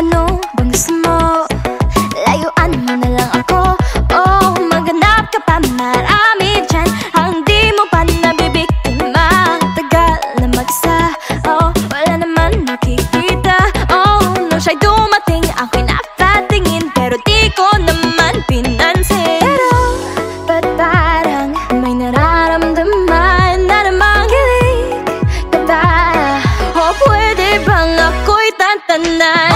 Ano bang gusto mo? Layuan mo na lang ako. Oh, maghanap ka pa, marami dyan ang di mo pa nabibiktima. Tagal na mag-isa, oh, wala naman nakikita. Oh, nung siya'y dumating, ako'y napatingin, pero di ko naman pinansin. Pero, ba't parang may nararamdaman na namang kilig ka ba? O pwede bang ako'y tantanan?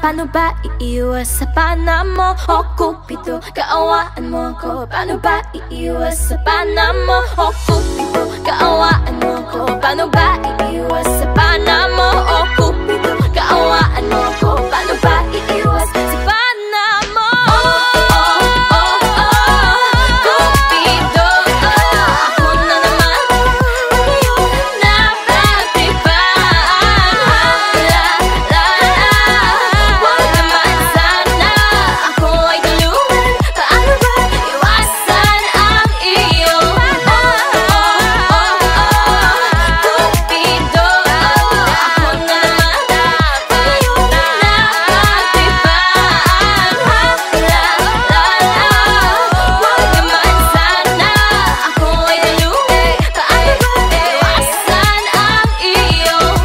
Paano ba iiwas sa pana mo? O Cupido, kaawaan mo ko. Paano ba iiwas sa pana mo? O Cupido, kaawaan mo ko. Paano ba iiwas sa pana mo? O Cupido, kaawaan mo ko. Paano ba iiwas sa pana mo? Cupido, ako na naman ang iyong napagtripan. Wag naman sana ako ay tulungan. Paano ba iwasan ang iyong Cupido, ako na naman ang iyong napagtripan. Wag naman sana ako ay tulungan. Paano ba iwasan ang iyong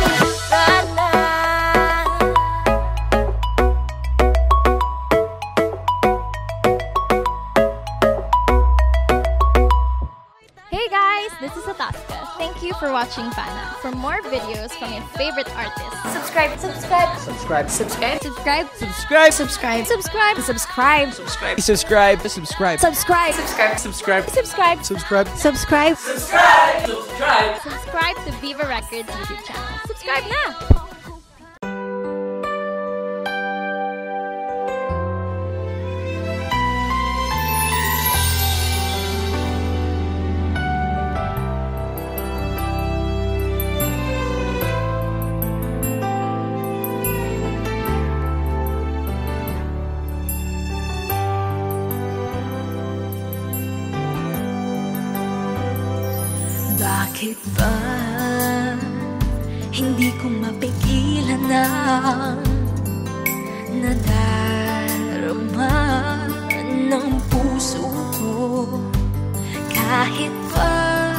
Hey guys, this is Ataska. Thank you for watching Pana. For more videos from your favorite artists, subscribe. Subscribe. Subscribe. Subscribe. Subscribe. Subscribe. Subscribe. Subscribe. Subscribe. Subscribe. Subscribe. Subscribe. Subscribe. Subscribe. Subscribe. Subscribe. Subscribe. Subscribe. Subscribe. Subscribe to Viva Records YouTube channel. Subscribe na! Bakit ba hindi ko mapigilan ang nadarama ng puso ko? Kahit pa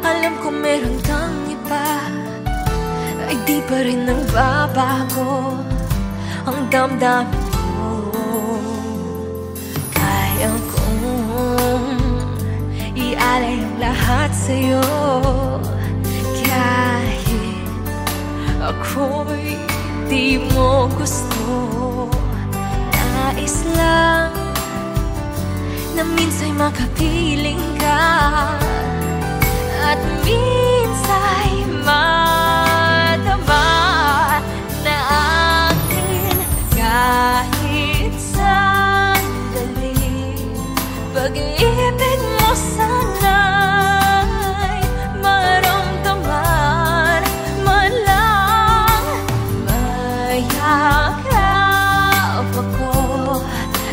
alam ko meron kang iba, ay di pa rin nagbabago ang damdamin ko. Kaya kong ialay ang lahat sa'yo, kahit ako'y di mo gusto. Nais lang na minsa'y makapiling ka, at minsa'y madama na akin kahit sandali. Pag-ibig mo sana'y maramdaman man lang. Mayakap ako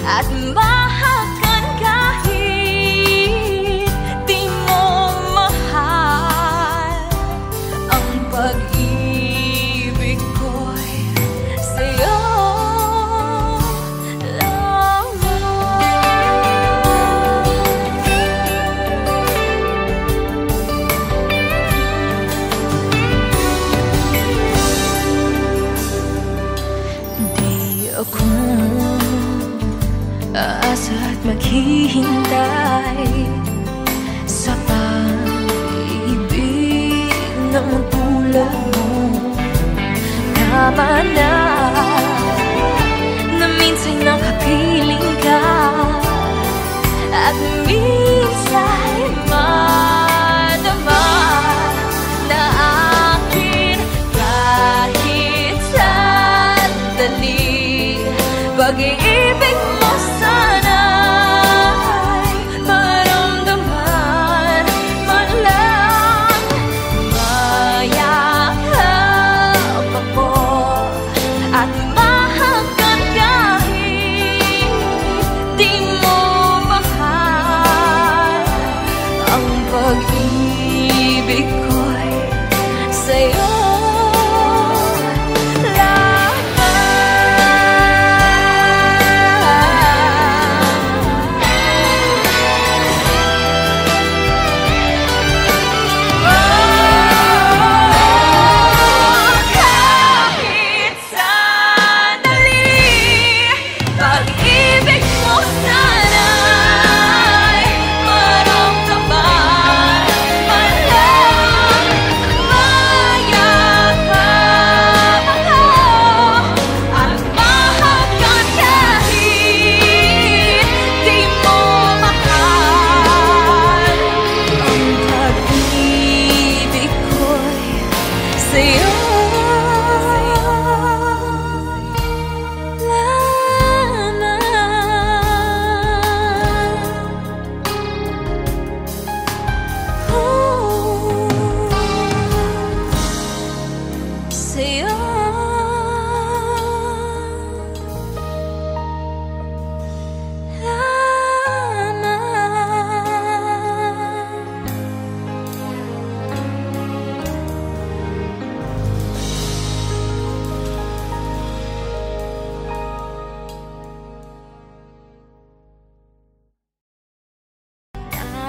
at mahakan kahit di mo mahal. Ang pag-ibig ko'y sa'yo ako aasa at maghihintay sa pag-ibig na magtulad mo. Tama na na minsan nakapiling ka, at minsan madama na akin kahit sandali. Pag-ibig mo sana'y maramdaman man lang.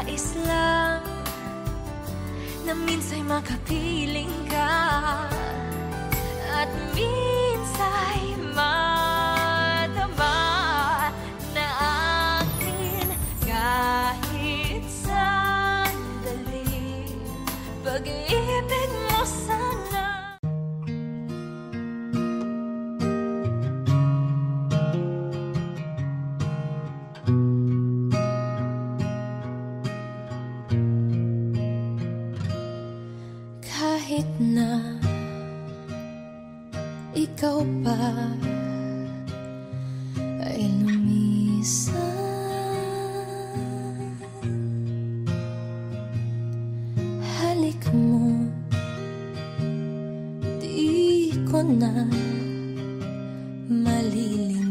Nais lang na minsa'y makapiling ka, at minsa'y madama na akin kahit sandali. Pag-ibig mo sana. Kahit na ikaw pa ay lumisan, halik mo, di ko na malilimutan.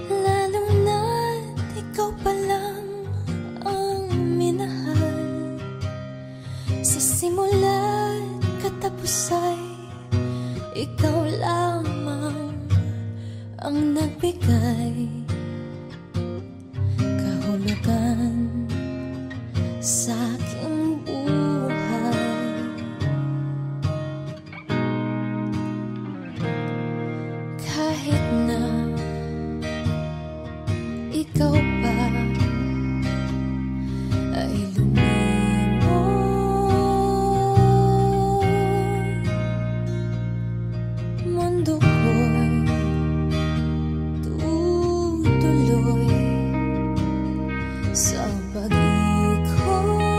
Lalo na't ikaw pa lang ang minahal. Sa simula't katapos ay ikaw lamang ang nagbigay kahulugan sa aking buhay. Kahit na ikaw pa ay lumimot, mundo ko'y tutuloy sa pag-ikot.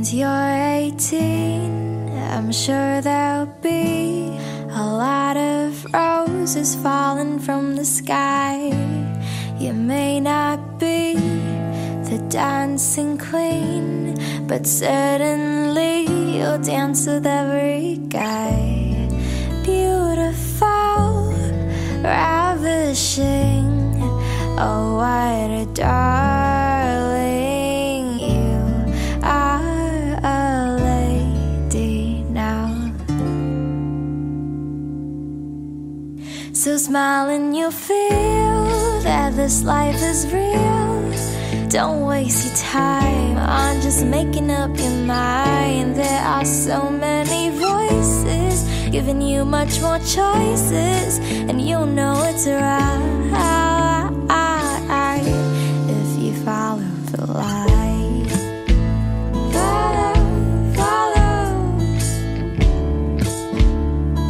Since you're 18, I'm sure there'll be a lot of roses falling from the sky. You may not be the dancing queen, but certainly you'll dance with every guy. Beautiful, ravishing, oh what a darling. You are a lady now. So smile and you'll feel that this life is real. Don't waste your time on just making up your mind. There are so many voices giving you much more choices, and you'll know it's right if you follow the light. Follow, follow,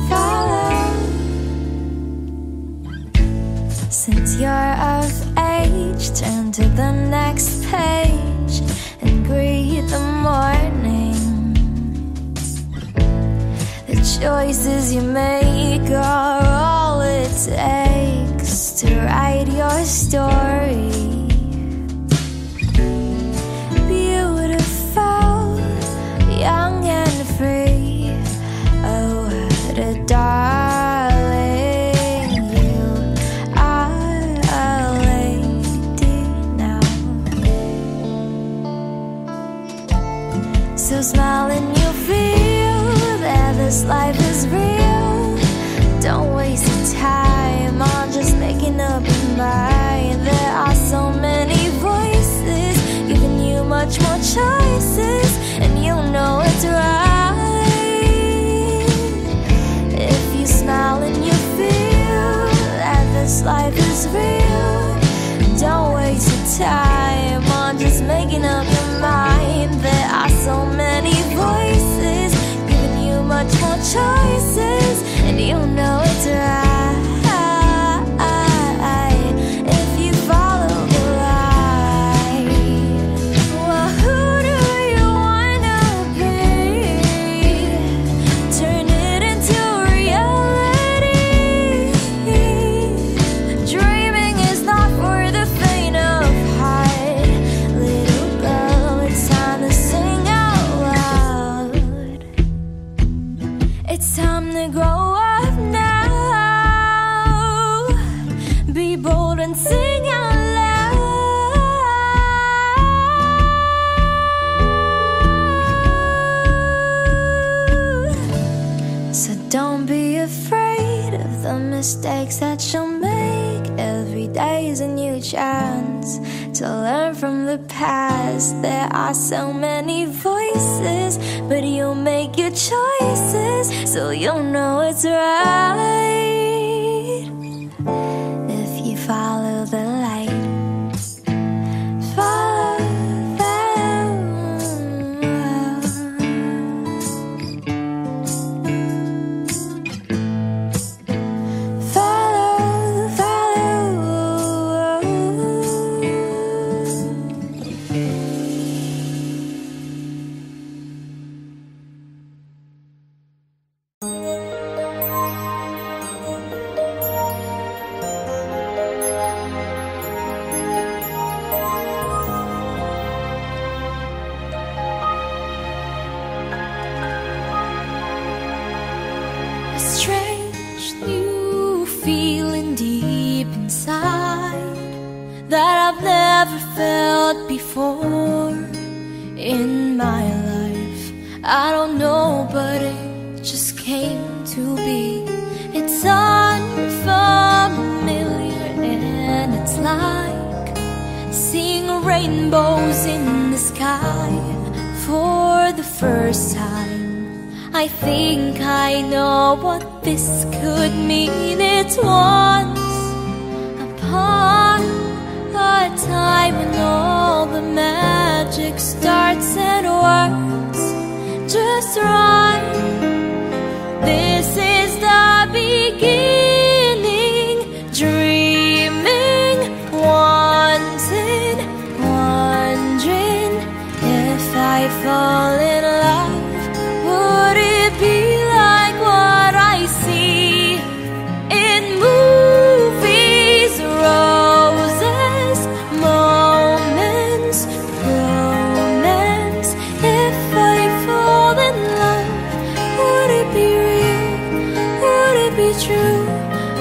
follow. Since you're of age, turn to the next page and greet the morning. The choices you make are all it takes to write your story. Beautiful, young and free, oh what a darling. You are a lady now. So smile and you'll feel that this life is real. Don't waste your time on just making up your mind. There are so many voices giving you much more choices, and you'll know it's right if you smile and you feel that this life is real. Don't waste your time on just making up your mind. There are so many voices giving you much more choices, and you'll know it's right if you follow the light. Well, who do you wanna be? Turn it into reality. Dreaming is not for the faint of heart. Little girl, it's time to sing out loud. It's time to grow up now. Be bold and sing out loud. So don't be afraid of the mistakes that you'll make. Every day is a new chance to learn from the past. There are so many voices, but you'll make your choices, so you'll know it's right if you follow the light. Follow, follow, follow. A strange new feeling deep inside that I've never felt before in my life. I don't know, but it just came to be. It's unfamiliar and it's like seeing rainbows in the sky for the first time. I think I know what this could mean. It's once upon a time when all the magic starts and works just right. This is the beginning, dreaming, wanting, wondering if I fall in be true?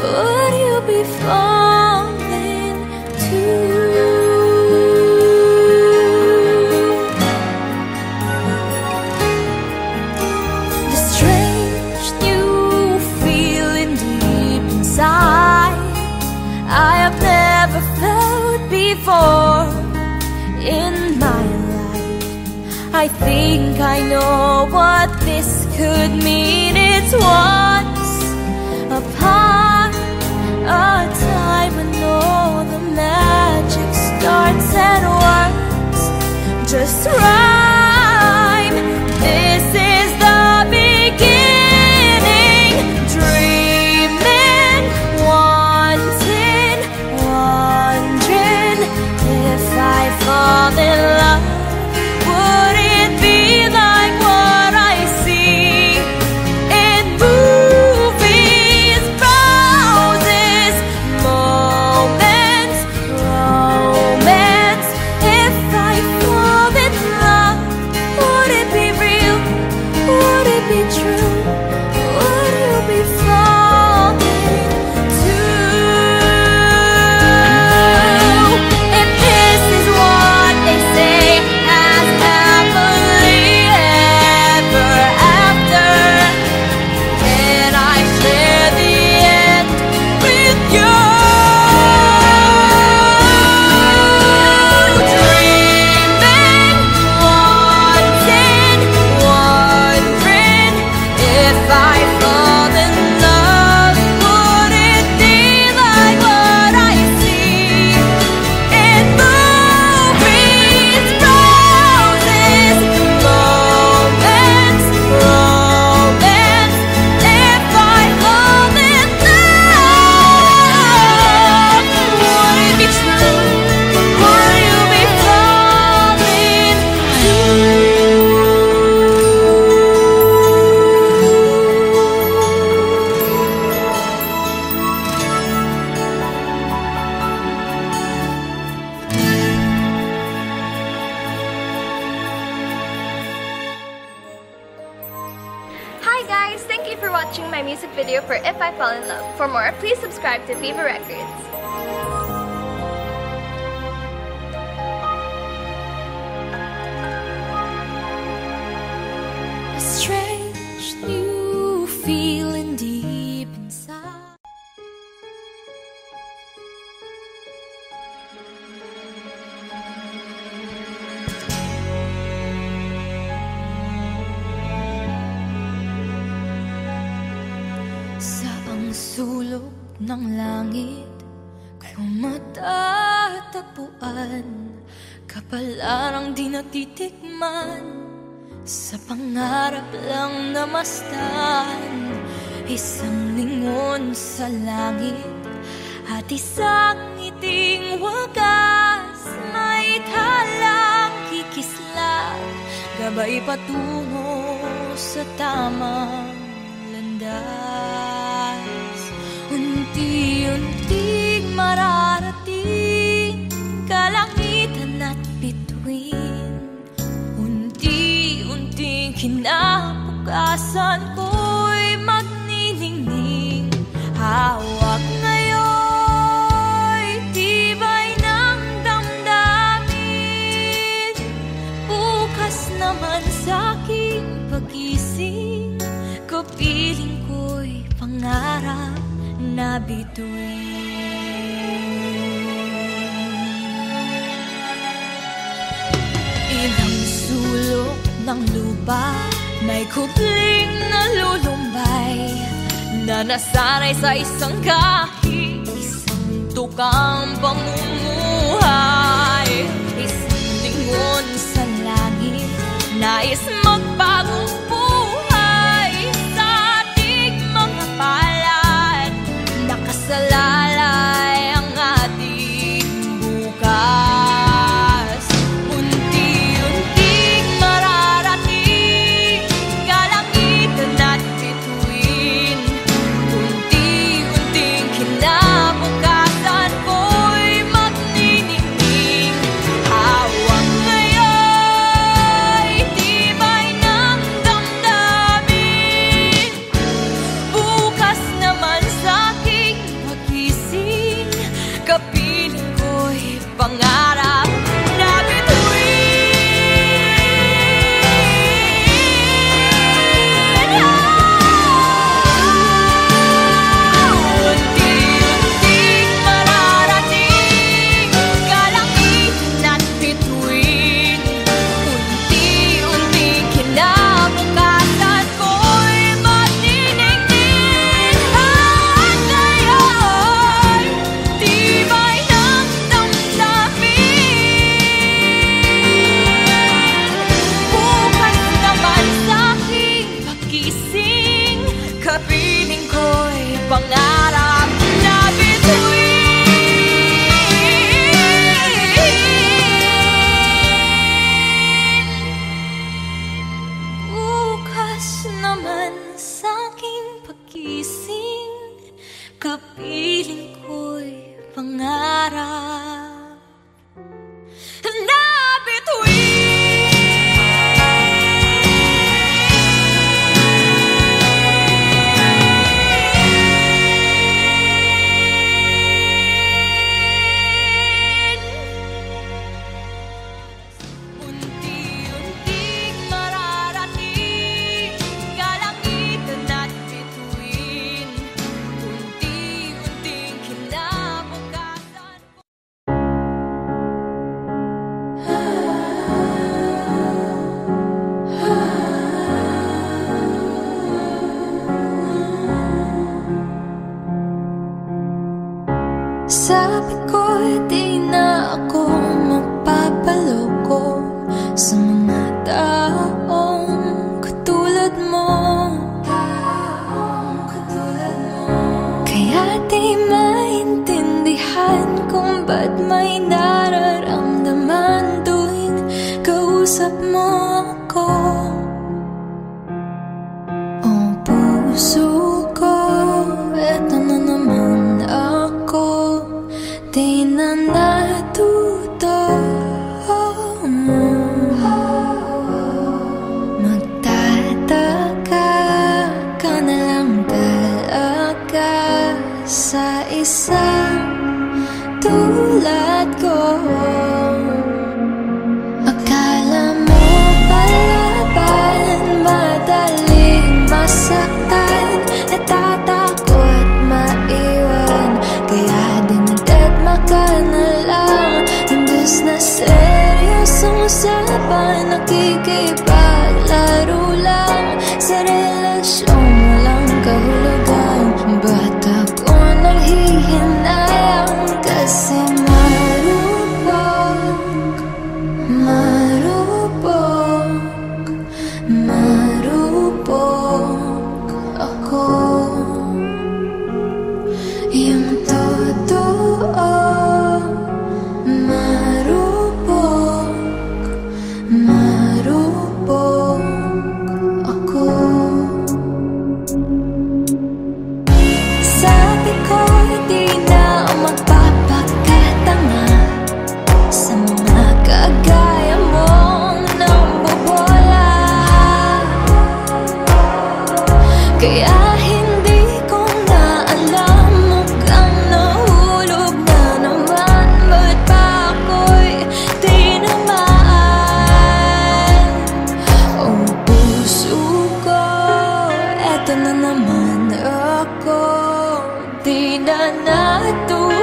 Would you be falling too? The strange new feeling deep inside I have never felt before in my life. I think I know what this could mean. It's once upon a time when all the magic starts and works just rhyme. This is the beginning. Dreaming, wanting, wondering if I fall in love, would it be like what I see in movies? Roses, moments, romance. If I fall in love, would it be real? Would it be true? Would you be falling too? If this is what they say as happily ever after, can I share the end with you? Dreaming, wanting, wondering if I fall in love, would it be like what I see in movies? Roses, moments, romance. If I fall in love, would it be true? Would you be falling Hi guys! Thank you for watching my music video for If I Fall in Love. For more, please subscribe to Viva Records. a strange new feeling deep inside? Sa ang sulok ng langit ko matatagpuan kapalarang di natitikman, sa pangarap lang namastan. Isang lingon sa langit at isang ngiting wagas, may talang kikislap, gabay patungo sa tamang landas. Unti-unting mararating kalangitan at bituin, unti-unting kinabukasan ko'y magniningning. Hawak ngayon'y tibay ng damdamin, bukas naman sa'king pag-ising, kapiling ko'y pangarap na bituin. Ilang sulok ng lupa, may kubling nalulumbay, na nasanay sa isang kahit isang tukang pamumuhay. Isang lingon sa langit, nais magbagong buhay sa ating mga palad, nakasalalay ang ating bukas. Unti-unting mararating kalangitan at bituin, unti-unting kinabukasan ko'y magniningning. Hawak ngayon piling ko'y pangarap na bituin. Bukas naman sa'king pagising, kapiling ko'y pangarap na bituin. Unti-unting mararating kalangitan at bituin. Unti-unting kinabukasan. Sabi ko, di na ako magpapaloko sa mga taong katulad mo. Kaya di maintindihan kung ba't may nararamdaman tuwing kausap mo ako. Oh puso ko, eto na naman ako, di na natuto. Magtataka ka na lang talaga sa isang tulad ko. Akala mo palaban, madaling masaktan, natatakot maiwan, kaya dinadedma ka na lang. Imbes na seryosong usapan, nakikipaglaro lang sa relasyong walang kahulugan. Ba't ako nanghihinayang kasi marupok, marupok, marupok ako. Yung totoo, marupok, marupok ako. Sabi ko, di na magpapakatanga sa mga kagaya mong nambobola. Kaya hindi ko na alam, mukhang nahulog na naman. Ba't pa ako'y tinamaan? Oh puso ko, eto na naman ako, di na natuto.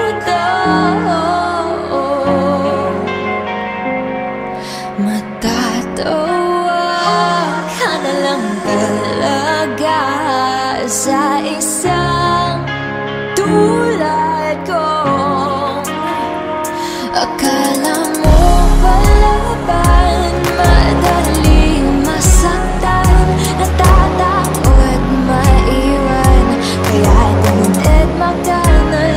Matatawa ka na lang talaga sa isang tulad ko. Akala mo palaban, madaling masaktan, natatakot maiwan, kaya dinedma ka na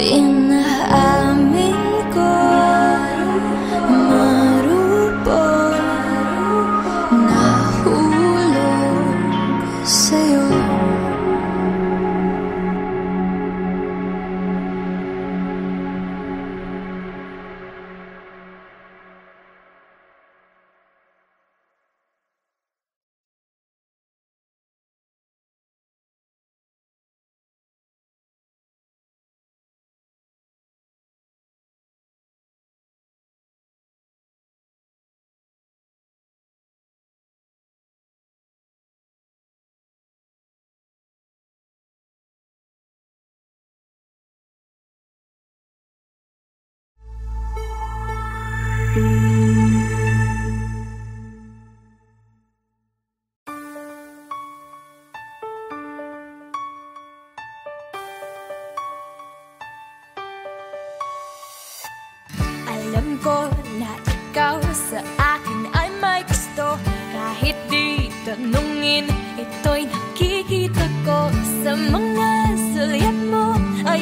Inaamin ko, marupok, nahulog sa'yo. Alam ko na ikaw sa akin ay may gusto. Kahit di tanungin, ito'y nakikita ko sa mga sulyap mo ay